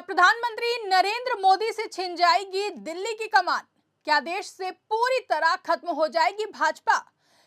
प्रधानमंत्री नरेंद्र मोदी से छिन जाएगी दिल्ली की कमान। क्या देश से पूरी तरह खत्म हो जाएगी भाजपा?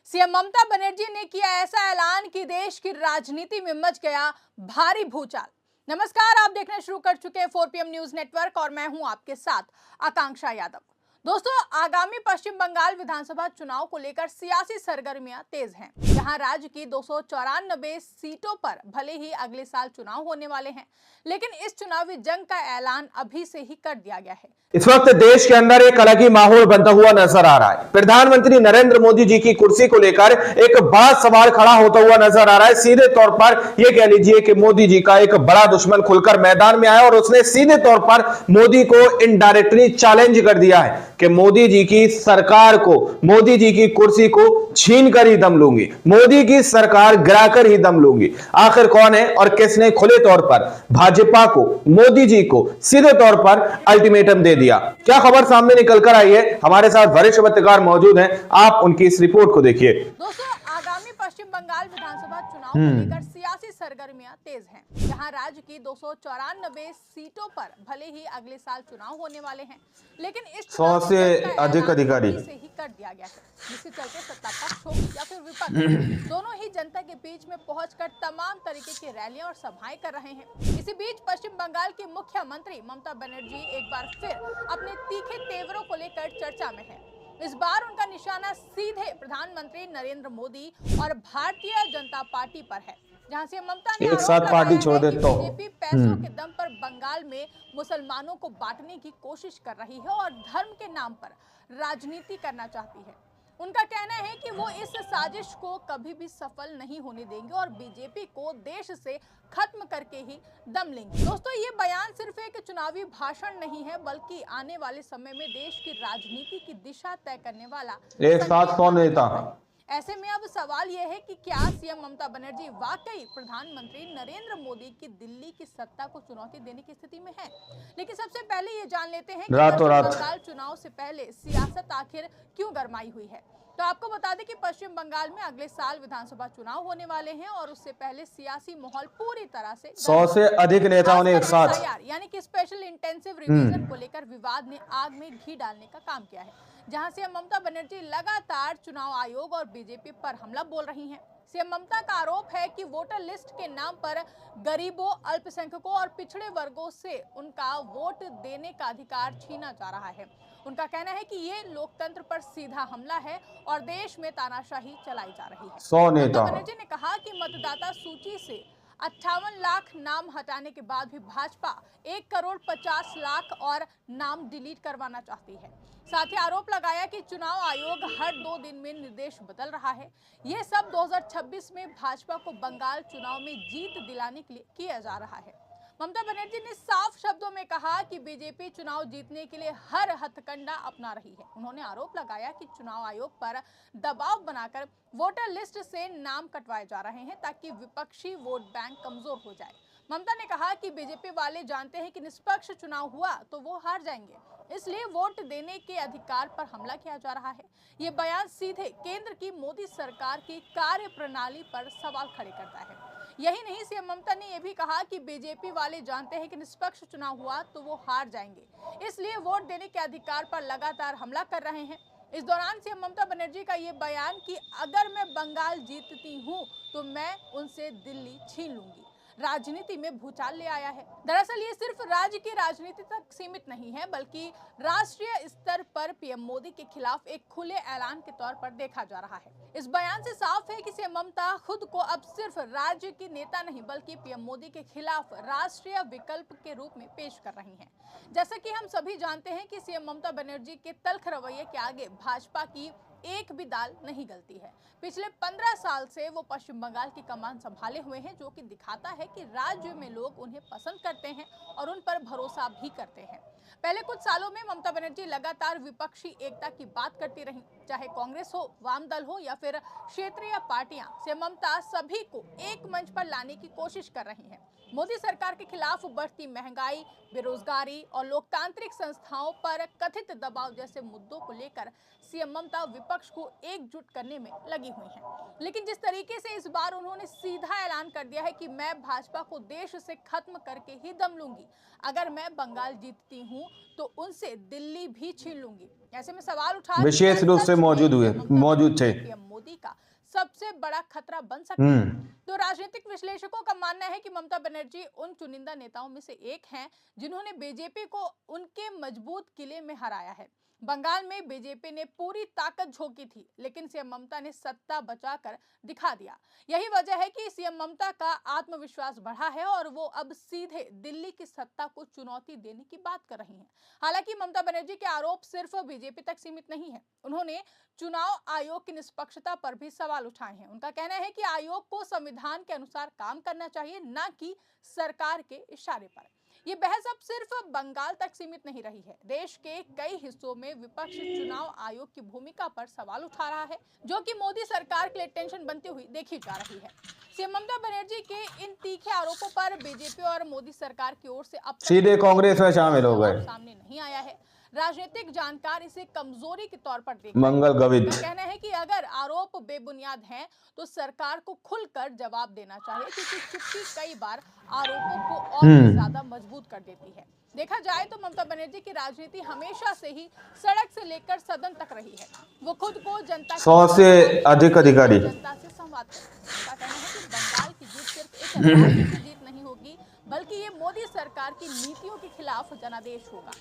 सीएम ममता बनर्जी ने किया ऐसा ऐलान कि देश की राजनीति में मच गया भारी भूचाल। नमस्कार, आप देखना शुरू कर चुके हैं 4PM न्यूज नेटवर्क और मैं हूं आपके साथ आकांक्षा यादव। दोस्तों, आगामी पश्चिम बंगाल विधानसभा चुनाव को लेकर सियासी सरगर्मियां तेज हैं। यहां राज्य की 294 सीटों पर भले ही अगले साल चुनाव होने वाले हैं, लेकिन इस चुनावी जंग का ऐलान अभी से ही कर दिया गया है। इस वक्त देश के अंदर एक अलग ही माहौल बनता हुआ नजर आ रहा है। प्रधानमंत्री नरेंद्र मोदी जी की कुर्सी को लेकर एक बड़ा सवाल खड़ा होता हुआ नजर आ रहा है। सीधे तौर पर यह कह लीजिए कि मोदी जी का एक बड़ा दुश्मन खुलकर मैदान में आया और उसने सीधे तौर पर मोदी को इनडायरेक्टली चैलेंज कर दिया है कि मोदी जी की सरकार को, मोदी जी की कुर्सी को छीन कर ही दम लूंगी, मोदी की सरकार गिराकर ही दम लूंगी। आखिर कौन है और किसने खुले तौर पर भाजपा को, मोदी जी को सीधे तौर पर अल्टीमेटम दे दिया? क्या खबर सामने निकल कर आई है? हमारे साथ वरिष्ठ पत्रकार मौजूद हैं, आप उनकी इस रिपोर्ट को देखिए। दोस्तों, आगामी पश्चिम बंगाल विधानसभा चुनाव को लेकर सियासी सरगर्मियां तेज हैं। यहाँ राज्य की 294 सीटों पर भले ही अगले साल चुनाव होने वाले हैं, लेकिन इस 100 से अधिक अधिकारी से ही कर दिया गया है, जिसके चलते सत्ता पक्ष हो या फिर विपक्ष दोनों ही जनता के बीच में पहुंचकर तमाम तरीके की रैलियां और सभाएं कर रहे हैं। इसी बीच पश्चिम बंगाल की मुख्यमंत्री ममता बनर्जी एक बार फिर अपने तीखे तेवरों को लेकर चर्चा में है। इस बार उनका निशाना सीधे प्रधानमंत्री नरेंद्र मोदी और भारतीय जनता पार्टी पर है, जहां से ममता ने एक साथ पार्टी छोड़ दे तो बीजेपी पैसों के दम पर बंगाल में मुसलमानों को बांटने की कोशिश कर रही है और धर्म के नाम पर राजनीति करना चाहती है। उनका कहना है कि वो इस साजिश को कभी भी सफल नहीं होने देंगे और बीजेपी को देश से खत्म करके ही दम लेंगे। दोस्तों, ये बयान सिर्फ एक चुनावी भाषण नहीं है, बल्कि आने वाले समय में देश की राजनीति की दिशा तय करने वाला एक साथ 100 नेता। ऐसे में अब सवाल यह है कि क्या सीएम ममता बनर्जी वाकई प्रधानमंत्री नरेंद्र मोदी की दिल्ली की सत्ता को चुनौती देने की स्थिति में है? लेकिन सबसे पहले ये जान लेते हैं कि पश्चिम बंगाल चुनाव से पहले सियासत आखिर क्यों गरमाई हुई है। तो आपको बता दें कि पश्चिम बंगाल में अगले साल विधानसभा चुनाव होने वाले हैं और उससे पहले सियासी माहौल पूरी तरह से 100 से अधिक नेताओं ने एक साथ यानी कि स्पेशल इंटेंसिव रिवीजन को लेकर विवाद ने आग में घी डालने का काम किया है, जहां से ममता बनर्जी लगातार चुनाव आयोग और बीजेपी पर हमला बोल रही हैं। सीएम ममता का आरोप है कि वोटर लिस्ट के नाम पर गरीबों, अल्पसंख्यकों और पिछड़े वर्गों से उनका वोट देने का अधिकार छीना जा रहा है। उनका कहना है कि ये लोकतंत्र पर सीधा हमला है और देश में तानाशाही चलाई जा रही है। 100 नेता। ममता बनर्जी ने कहा कि मतदाता सूची से 58 लाख नाम हटाने के बाद भी भाजपा 1 करोड़ 50 लाख और नाम डिलीट करवाना चाहती है। साथ ही आरोप लगाया कि चुनाव आयोग हर 2 दिन में निर्देश बदल रहा है। यह सब 2026 में भाजपा को बंगाल चुनाव में जीत दिलाने के लिए किया जा रहा है। ममता बनर्जी ने साफ शब्दों में कहा कि बीजेपी चुनाव जीतने के लिए हर हथकंडा अपना रही है। उन्होंने आरोप लगाया कि चुनाव आयोग पर दबाव बनाकर वोटर लिस्ट से नाम कटवाए जा रहे हैं ताकि विपक्षी वोट बैंक कमजोर हो जाए। ममता ने कहा कि बीजेपी वाले जानते हैं कि निष्पक्ष चुनाव हुआ तो वो हार जाएंगे, इसलिए वोट देने के अधिकार पर हमला किया जा रहा है। ये बयान सीधे केंद्र की मोदी सरकार की कार्य प्रणाली पर सवाल खड़े करता है। यही नहीं, सीएम ममता ने यह भी कहा कि बीजेपी वाले जानते हैं कि निष्पक्ष चुनाव हुआ तो वो हार जाएंगे, इसलिए वोट देने के अधिकार पर लगातार हमला कर रहे हैं। इस दौरान सीएम ममता बनर्जी का ये बयान कि अगर मैं बंगाल जीतती हूँ तो मैं उनसे दिल्ली छीन लूंगी, राजनीति में भूचाल ले आया है। दरअसल ये सिर्फ राज्य की राजनीति तक सीमित नहीं है, बल्कि राष्ट्रीय स्तर पर पीएम मोदी के खिलाफ एक खुले ऐलान के तौर पर देखा जा रहा है। इस बयान से साफ है कि सीएम ममता खुद को अब सिर्फ राज्य की नेता नहीं, बल्कि पीएम मोदी के खिलाफ राष्ट्रीय विकल्प के रूप में पेश कर रही हैं। जैसा कि हम सभी जानते हैं कि सीएम ममता बनर्जी के तल्ख रवैये के आगे भाजपा की एक भी दाल नहीं गलती है। पिछले 15 साल से वो पश्चिम बंगाल की कमान संभाले हुए हैं, जो कि दिखाता है कि राज्य में लोग उन्हें पसंद करते हैं और उन पर भरोसा भी करते हैं। पहले कुछ सालों में ममता बनर्जी लगातार विपक्षी एकता की बात करती रही, चाहे कांग्रेस हो, वाम दल हो या फिर क्षेत्रीय पार्टियां, से ममता सभी को एक मंच पर लाने की कोशिश कर रही हैं। मोदी सरकार के खिलाफ बढ़ती महंगाई, बेरोजगारी और लोकतांत्रिक संस्थाओं पर कथित दबाव जैसे मुद्दों को लेकर सीएम ममता विपक्ष को एकजुट करने में लगी हुई हैं। लेकिन जिस तरीके से इस बार उन्होंने सीधा ऐलान कर दिया है कि मैं भाजपा को देश से खत्म करके ही दम लूंगी, अगर मैं बंगाल जीतती हूं तो उनसे दिल्ली भी छीन लूंगी। ऐसे में सवाल उठा विशेष रूप से मौजूद थे मोदी का सबसे बड़ा खतरा बन सकता है। तो राजनीतिक विश्लेषकों का मानना है कि ममता बनर्जी उन चुनिंदा नेताओं में से एक हैं जिन्होंने बीजेपी को उनके मजबूत किले में हराया है। बंगाल में बीजेपी ने पूरी ताकत झोंकी थी, लेकिन सीएम ममता ने सत्ता बचाकर दिखा दिया। यही वजह है कि सीएम ममता का आत्मविश्वास बढ़ा है और वो अब सीधे दिल्ली की सत्ता को चुनौती देने की बात कर रही हैं। हालांकि ममता बनर्जी के आरोप सिर्फ बीजेपी तक सीमित नहीं है। उन्होंने चुनाव आयोग की निष्पक्षता पर भी सवाल उठाए हैं। उनका कहना है कि आयोग को संविधान के अनुसार काम करना चाहिए, न कि सरकार के इशारे पर। ये बहस अब सिर्फ बंगाल तक सीमित नहीं रही है। देश के कई हिस्सों में विपक्ष चुनाव आयोग की भूमिका पर सवाल उठा रहा है, जो कि मोदी सरकार के लिए टेंशन बनती हुई देखी जा रही है। सीएम ममता बनर्जी के इन तीखे आरोपों पर बीजेपी और मोदी सरकार की ओर से अब तक सीधे कांग्रेस में शामिल हो गए, सामने नहीं आया है। राजनीतिक जानकार इसे कमजोरी के तौर पर देखते हैं। मंगल गवित का कहना है कि अगर आरोप बेबुनियाद हैं तो सरकार को खुलकर जवाब देना चाहिए, क्योंकि चुप्पी कई बार आरोपों को और भी ज्यादा मजबूत कर देती है। देखा जाए तो ममता बनर्जी की राजनीति हमेशा से ही सड़क से लेकर सदन तक रही है। वो खुद को जनता 100 से अधिक अधिकारी जनता से संवाद करती है। उनका कहना है कि बंगाल की जीत सिर्फ एक राज्य की जीत नहीं होगी, बल्कि ये मोदी सरकार की नीतियों के खिलाफ जनादेश होगा।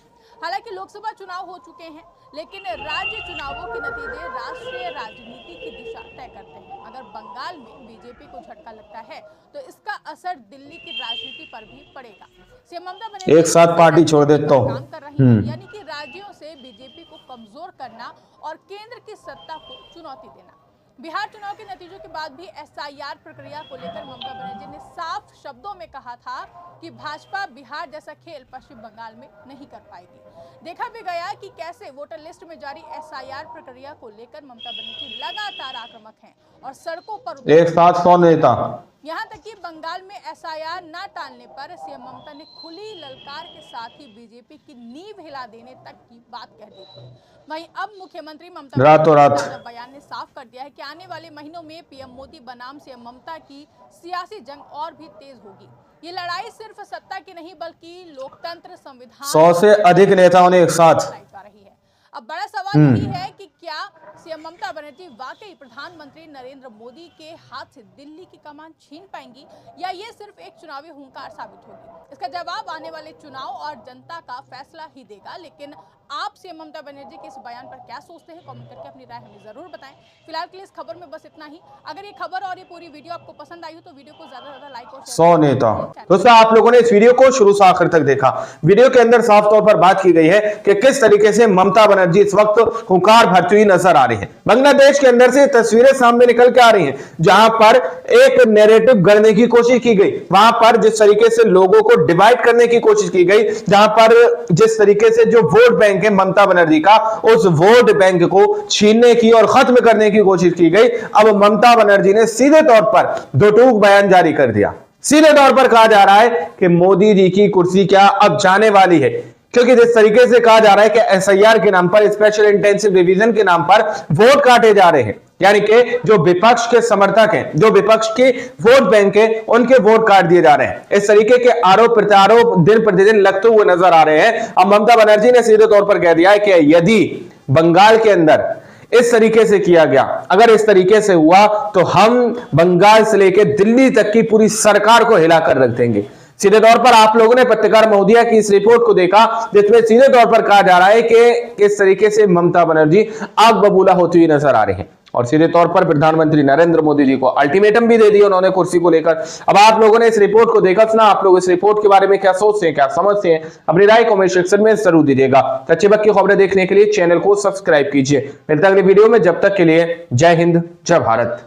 हालांकि लोकसभा चुनाव हो चुके हैं, लेकिन राज्य चुनावों के नतीजे राष्ट्रीय राजनीति की दिशा तय करते हैं। अगर बंगाल में बीजेपी को झटका लगता है तो इसका असर दिल्ली की राजनीति पर भी पड़ेगा। सीएम ममता बनर्जी एक साथ पार्टी छोड़ दे तो काम कर रही है, यानी कि राज्यों से बीजेपी को कमजोर करना और केंद्र की सत्ता को चुनौती देना। बिहार चुनाव के नतीजों के बाद भी एसआईआर प्रक्रिया को लेकर ममता बनर्जी ने साफ शब्दों में कहा था कि भाजपा बिहार जैसा खेल पश्चिम बंगाल में नहीं कर पाएगी। देखा भी गया कि कैसे वोटर लिस्ट में जारी एसआईआर प्रक्रिया को लेकर ममता बनर्जी लगातार आक्रामक हैं और सड़कों पर एक साथ 100 नेता। यहाँ तक कि बंगाल में एसआईआर न टालने पर सीएम ममता ने खुली ललकार के साथ ही बीजेपी की नींव हिला देने तक की बात कह दी थी। वहीं अब मुख्यमंत्री ममता रातों रात बयान ने साफ कर दिया है कि आने वाले महीनों में पीएम मोदी बनाम सीएम ममता की सियासी जंग और भी तेज होगी। ये लड़ाई सिर्फ सत्ता की नहीं, बल्कि लोकतंत्र, संविधान 100 से अधिक नेताओं ने एक साथ जा रही है। अब बड़ा सवाल यही है कि क्या सीएम ममता बनर्जी वाकई प्रधानमंत्री नरेंद्र मोदी के हाथ से दिल्ली की कमान छीन पाएंगी, या ये सिर्फ एक चुनावी हुंकार साबित होगी। इसका जवाब आने वाले चुनाव और जनता का फैसला ही देगा। लेकिन आप सीएम ममता बनर्जी के इस बयान पर क्या सोचते हैं? कमेंट करके अपनी राय हमें जरूर बताएं। फिलहाल के लिए इस खबर में बस इतना ही। अगर ये खबर और ये पूरी वीडियो आपको पसंद आई हो तो वीडियो को ज्यादा से ज्यादा लाइक और 100 नेता। दोस्तों, आप लोगों ने इस वीडियो को शुरू से आखिर तक देखा। वीडियो के अंदर साफ तौर पर बात की गई है कि किस तरीके से ममता बनर्जी इस वक्त हुंकार भरती हुई नजर आ रही है। बांग्लादेश के अंदर से तस्वीरें सामने निकल के आ रही हैं, जहां पर एक नैरेटिव गढ़ने की कोशिश की गई। वहां पर जिस तरीके से लोगों को डिवाइड करने की कोशिश की गई, जहां पर जिस तरीके से जो वोट बैंक है ममता बनर्जी का, उस वोट बैंक को छीनने की और खत्म करने की कोशिश की गई। अब ममता बनर्जी ने सीधे तौर पर दो टूक बयान जारी कर दिया। सीधे तौर पर कहा जा रहा है कि मोदी जी की कुर्सी क्या अब जाने वाली है, क्योंकि जिस तरीके से कहा जा रहा है कि एसआईआर के नाम पर, स्पेशल इंटेंसिव रिवीजन के नाम पर वोट काटे जा रहे हैं, यानी कि जो विपक्ष के समर्थक हैं, जो विपक्ष के वोट बैंक है, उनके वोट काट दिए जा रहे हैं। इस तरीके के आरोप प्रत्यारोप दिन प्रतिदिन लगते हुए नजर आ रहे हैं। अब ममता बनर्जी ने सीधे तौर पर कह दिया है कि यदि बंगाल के अंदर इस तरीके से किया गया, अगर इस तरीके से हुआ, तो हम बंगाल से लेकर दिल्ली तक की पूरी सरकार को हिलाकर रख देंगे। सीधे तौर पर आप लोगों ने पत्रकार महोदया की इस रिपोर्ट को देखा, जिसमें सीधे तौर पर कहा जा रहा है कि किस तरीके से ममता बनर्जी आग बबूला होती हुई नजर आ रही है। और सीधे तौर पर प्रधानमंत्री नरेंद्र मोदी जी को अल्टीमेटम भी दे दिया उन्होंने कुर्सी को लेकर। अब आप लोगों ने इस रिपोर्ट को देखा, सुना, आप लोग इस रिपोर्ट के बारे में क्या सोचते हैं, क्या समझते हैं, अपनी राय कमेंट सेक्शन में जरूर दीजिएगा। सच्ची बात की खबरें देखने के लिए चैनल को सब्सक्राइब कीजिए। मिलते हैं अगली वीडियो में, जब तक के लिए जय हिंद, जय भारत।